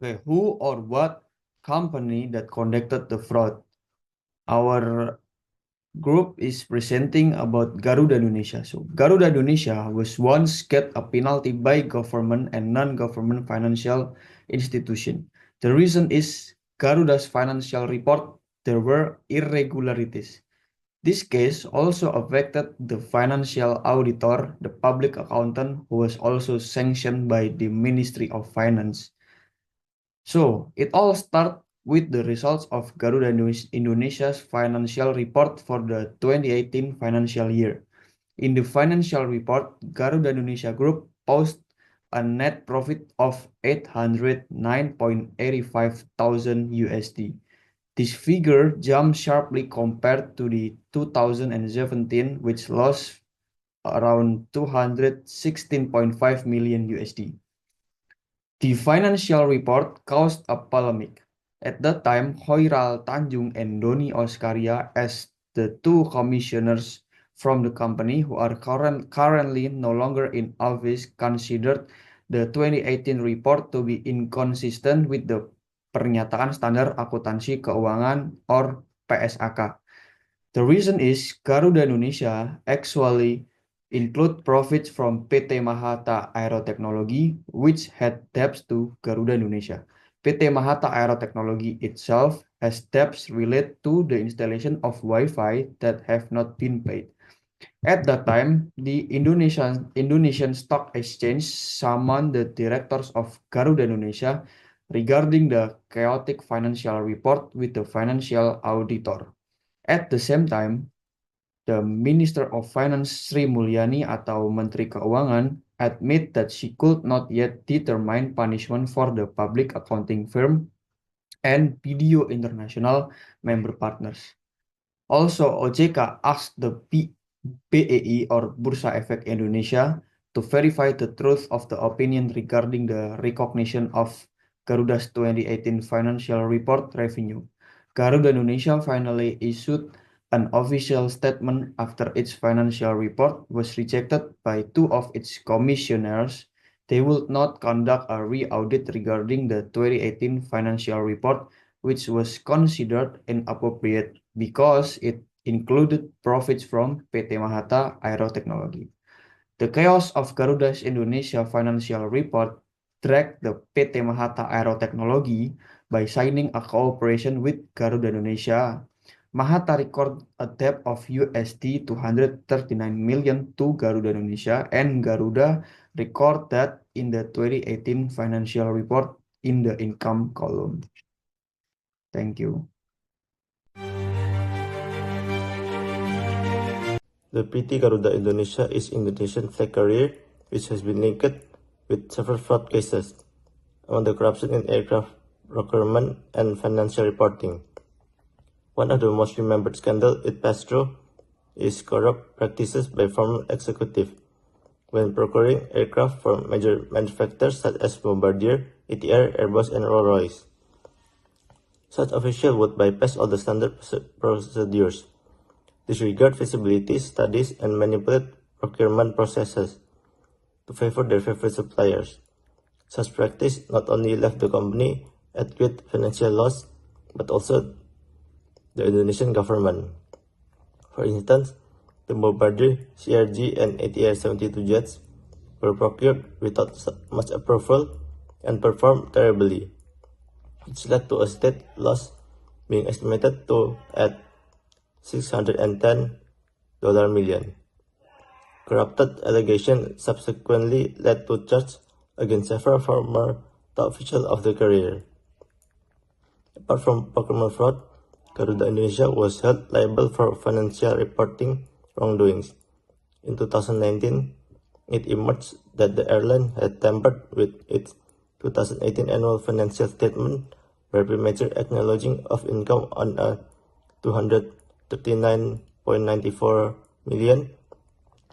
Okay, who or what company that conducted the fraud? Our group is presenting about Garuda Indonesia. So Garuda Indonesia was once get a penalty by government and non-government financial institution. The reason is Garuda's financial report, there were irregularities. This case also affected the financial auditor, the public accountant, who was also sanctioned by the Ministry of Finance. So it all starts with the results of Garuda Indonesia's financial report for the 2018 financial year. In the financial report, Garuda Indonesia Group posted a net profit of 809.85 thousand USD. This figure jumped sharply compared to the 2017, which lost around 216.5 million USD. The financial report caused a polemic. At that time, Khoiral Tanjung and Doni Oskaria, as the two commissioners from the company who are currently no longer in office, considered the 2018 report to be inconsistent with the Pernyataan Standar Akuntansi Keuangan or PSAK. The reason is Garuda Indonesia actually include profits from PT Mahata Aeroteknologi, which had debts to Garuda Indonesia. PT Mahata Aeroteknologi itself has debts related to the installation of Wi-Fi that have not been paid. At that time, the Indonesian Stock Exchange summoned the directors of Garuda Indonesia regarding the chaotic financial report with the financial auditor. At the same time, the Minister of Finance Sri Mulyani atau Menteri Keuangan admit that she could not yet determine punishment for the public accounting firm and Video International member partners. Also, OJK asked the BEI or Bursa Efek Indonesia to verify the truth of the opinion regarding the recognition of Garuda's 2018 financial report revenue. Garuda Indonesia finally issued an official statement after its financial report was rejected by two of its commissioners. They would not conduct a re-audit regarding the 2018 financial report, which was considered inappropriate because it included profits from PT Mahata Aeroteknologi. The chaos of Garuda's Indonesia financial report dragged the PT Mahata Aeroteknologi by signing a cooperation with Garuda Indonesia. Mahata recorded a debt of USD 239 million to Garuda Indonesia, and Garuda recorded that in the 2018 financial report in the income column. Thank you. The PT Garuda Indonesia is Indonesian flag carrier, which has been linked with several fraud cases, among the corruption in aircraft procurement and financial reporting. One of the most remembered scandals it passed through is corrupt practices by former executive when procuring aircraft from major manufacturers such as Bombardier, ATR, Airbus, and Rolls-Royce. Such officials would bypass all the standard procedures, disregard feasibility studies, and manipulate procurement processes to favor their favorite suppliers. Such practice not only left the company at great financial loss, but also the Indonesian government. For instance, the Bombardier CRJ and ATR 72 jets were procured without much approval and performed terribly, which led to a state loss being estimated to at $610 million. Corrupted allegations subsequently led to charges against several former top officials of the carrier. Apart from procurement fraud, Garuda Indonesia was held liable for financial reporting wrongdoings. In 2019, it emerged that the airline had tampered with its 2018 annual financial statement by premature acknowledging of income on a 239.94 million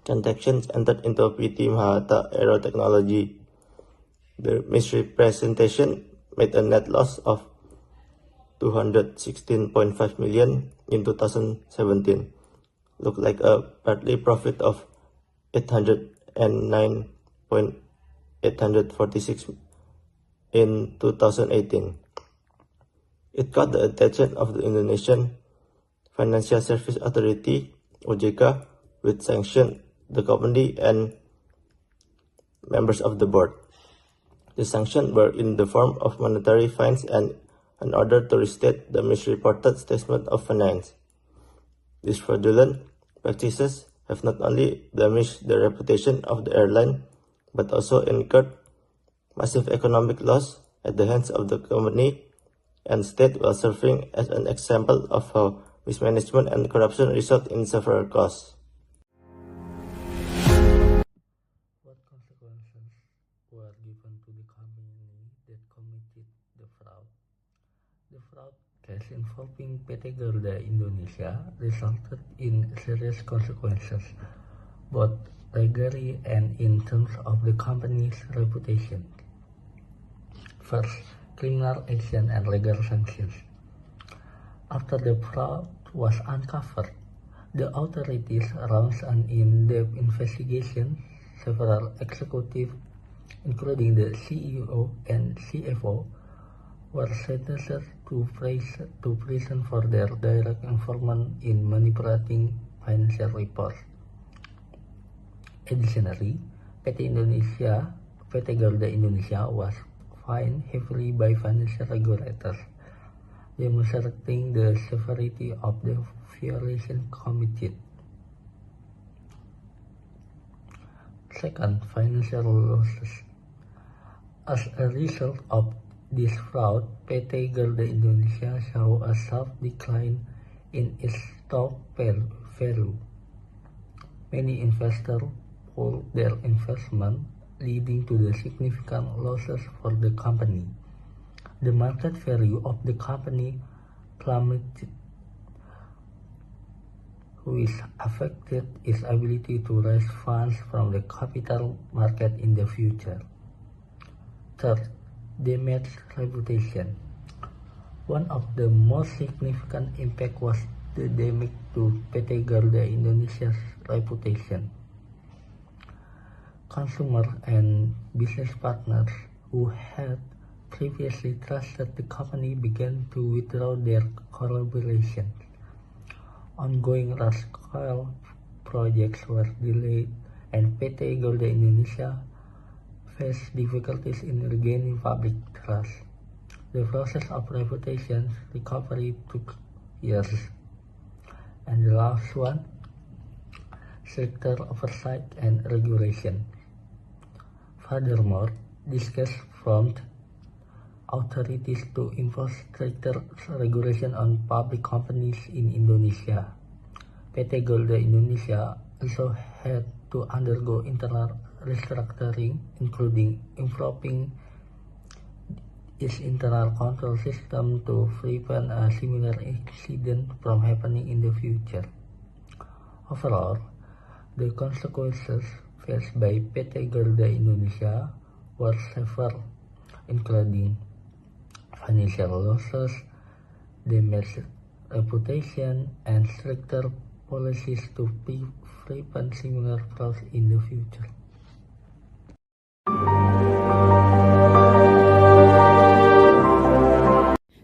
transactions entered into PT Mahata Aeroteknologi. The misrepresentation made a net loss of 216.5 million in 2017, looked like a partly profit of 809.846 in 2018. It caught the attention of the Indonesian Financial Service Authority, OJK, which sanctioned the company and members of the board. The sanctions were in the form of monetary fines and an order to restate the misreported statement of finance. These fraudulent practices have not only damaged the reputation of the airline, but also incurred massive economic loss at the hands of the company and state, while serving as an example of how mismanagement and corruption result in several costs. What consequences were given to the company that committed the fraud? The fraud case involving PT Garuda Indonesia resulted in serious consequences, both legally and in terms of the company's reputation. First, criminal action and legal sanctions. After the fraud was uncovered, the authorities launched an in-depth investigation. Several executives, including the CEO and CFO, were sentenced to prison for their direct involvement in manipulating financial reports. Additionally, PT Garuda Indonesia was fined heavily by financial regulators, demonstrating the severity of the violation committed. Second, financial losses. As a result of this fraud, PT Garuda Indonesia saw a sharp decline in its stock value. Many investors pulled their investment, leading to the significant losses for the company. The market value of the company plummeted, which affected its ability to raise funds from the capital market in the future. Third, damaged reputation. One of the most significant impacts was the damage to PT Garuda Indonesia's reputation. Consumers and business partners who had previously trusted the company began to withdraw their collaboration. Ongoing large-scale projects were delayed, and PT Garuda Indonesia faced difficulties in regaining public trust. The process of reputation recovery took years. And the last one, stricter oversight and regulation. Furthermore, this case prompted authorities to impose stricter regulation on public companies in Indonesia. PT Garuda Indonesia also had to undergo internal restructuring, including improving its internal control system to prevent a similar incident from happening in the future. Overall, the consequences faced by PT Garuda Indonesia were severe, including financial losses, damaged reputation, and stricter policies to prevent similar frauds in the future.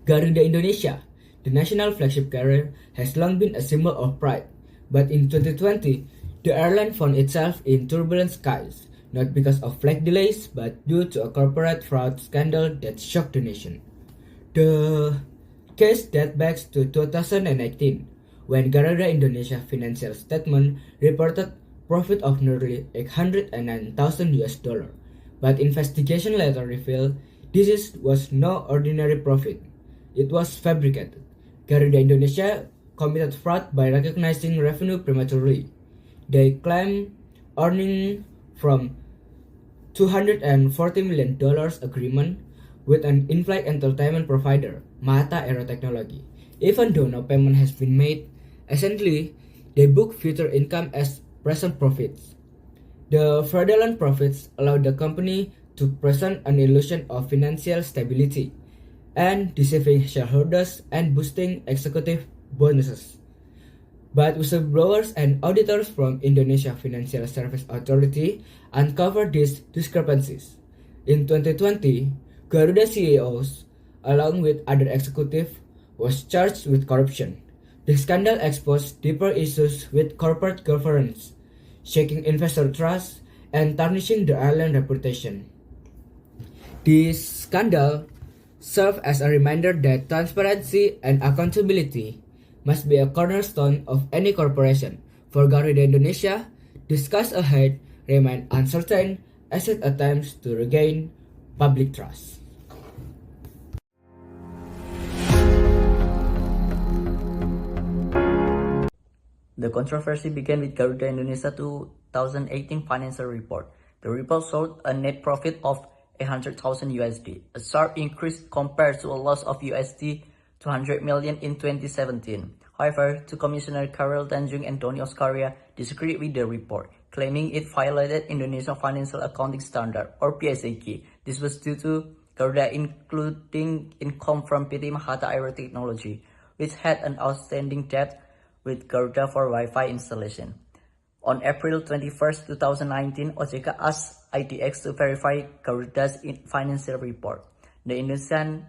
Garuda Indonesia, the national flagship carrier, has long been a symbol of pride, but in 2020, the airline found itself in turbulent skies, not because of flight delays, but due to a corporate fraud scandal that shocked the nation. The case dates back to 2018, when Garuda Indonesia financial statement reported profit of nearly $809,000, but investigation later revealed this was no ordinary profit. It was fabricated. Garuda Indonesia committed fraud by recognizing revenue prematurely. They claimed earning from $240 million agreement with an in-flight entertainment provider, Mata Aero Technology. Even though no payment has been made, essentially, they book future income as present profits. The fraudulent profits allowed the company to present an illusion of financial stability and deceiving shareholders and boosting executive bonuses. But whistleblowers and auditors from Indonesia Financial Service Authority uncovered these discrepancies. In 2020, Garuda CEOs, along with other executives, was charged with corruption. The scandal exposed deeper issues with corporate governance, shaking investor trust and tarnishing the airline reputation. This scandal served as a reminder that transparency and accountability must be a cornerstone of any corporation. For Garuda Indonesia, the skies ahead remain uncertain as it attempts to regain public trust. The controversy began with Garuda Indonesia 2018 financial report. The report showed a net profit of $100,000, a sharp increase compared to a loss of $200 million in 2017. However, two Commissioner Khairil Tanjung and Doni Oskaria disagreed with the report, claiming it violated Indonesian Financial Accounting Standard, or PSAK. This was due to Garuda including income from PT Mahata Aero Technology, which had an outstanding debt with Garuda for Wi-Fi installation. On April 21, 2019, OJK asked IDX to verify Garuda's financial report. The Indonesian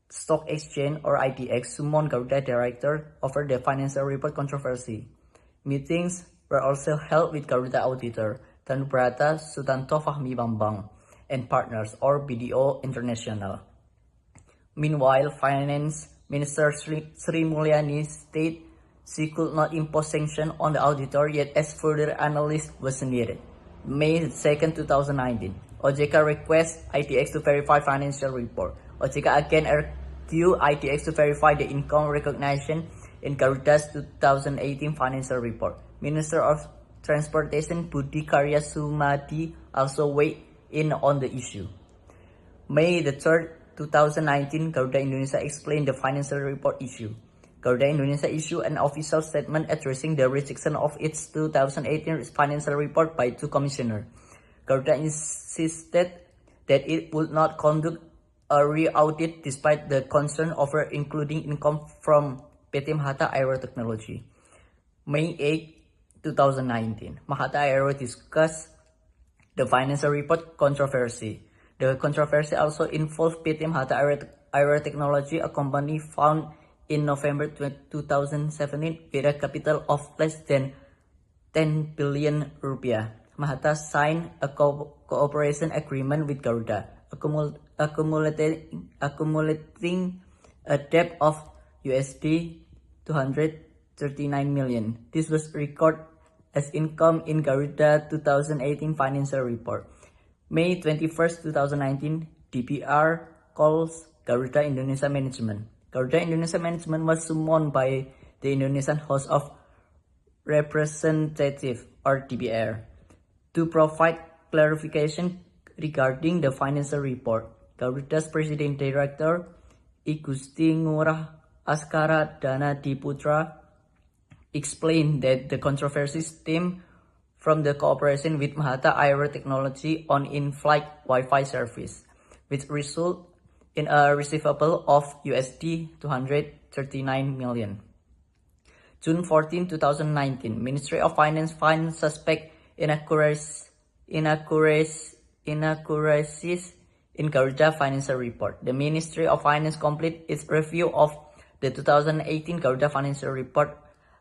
Stock Exchange, or IDX, summoned Garuda director over the financial report controversy. Meetings were also held with Garuda auditor, Tanubrata Sutanto Fahmi Bambang, and partners, or BDO International. Meanwhile, Finance Minister Sri Mulyani stated she could not impose sanction on the auditor yet as further analysis was needed. May 2, 2019, OJK requests IDX to verify financial report. OJK again urged IDX to verify the income recognition in Garuda's 2018 financial report. Minister of Transportation Budi Karya Sumadi also weighed in on the issue. May 3, 2019, Garuda Indonesia explained the financial report issue. Garuda Indonesia issued an official statement addressing the rejection of its 2018 financial report by two commissioners. Garuda insisted that it would not conduct a re-audit despite the concern over including income from PT Mahata Aero Technology. May 8, 2019, Mahata Aero discussed the financial report controversy. The controversy also involved PT Mahata Aero Technology, a company found in November 2017 with a capital of less than 10 billion rupiah. Mahata signed a cooperation agreement with Garuda, accumulating a debt of USD 239 million. This was recorded as income in Garuda 2018 financial report. May 21, 2019, DPR calls Garuda Indonesia Management. Garuda Indonesia Management was summoned by the Indonesian House of Representatives, or DPR, to provide clarification regarding the financial report. Garuda's President Director, I Gusti Ngurah Askara Dana Diputra, explained that the controversy stemmed from the cooperation with Mahata Aero Technology on in-flight Wi-Fi service, which resulted in a receivable of USD 239 million. June 14, 2019, Ministry of Finance finds suspect inaccuracies in Garuda financial report. The Ministry of Finance completed its review of the 2018 Garuda financial report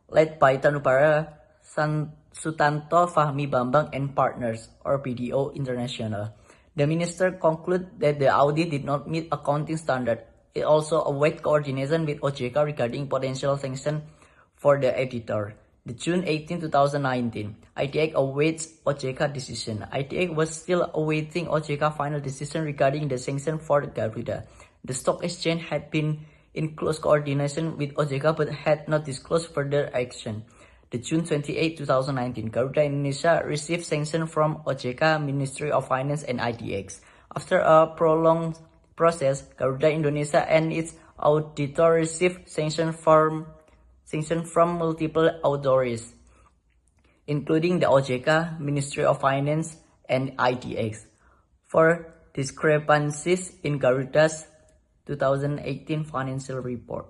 led by Tanubara Sutanto Fahmi Bambang and partners, or BDO International. The minister concluded that the audit did not meet accounting standard. It also awaits coordination with OJK regarding potential sanction for the editor. The June 18, 2019, IDX awaits OJK decision. IDX was still awaiting OJK final decision regarding the sanction for Garuda. The stock exchange had been in close coordination with OJK but had not disclosed further action. The June 28, 2019, Garuda Indonesia received sanction from OJK, Ministry of Finance, and IDX. After a prolonged process, Garuda Indonesia and its auditor received sanction from multiple authorities, including the OJK, Ministry of Finance, and IDX, for discrepancies in Garuda's 2018 financial report.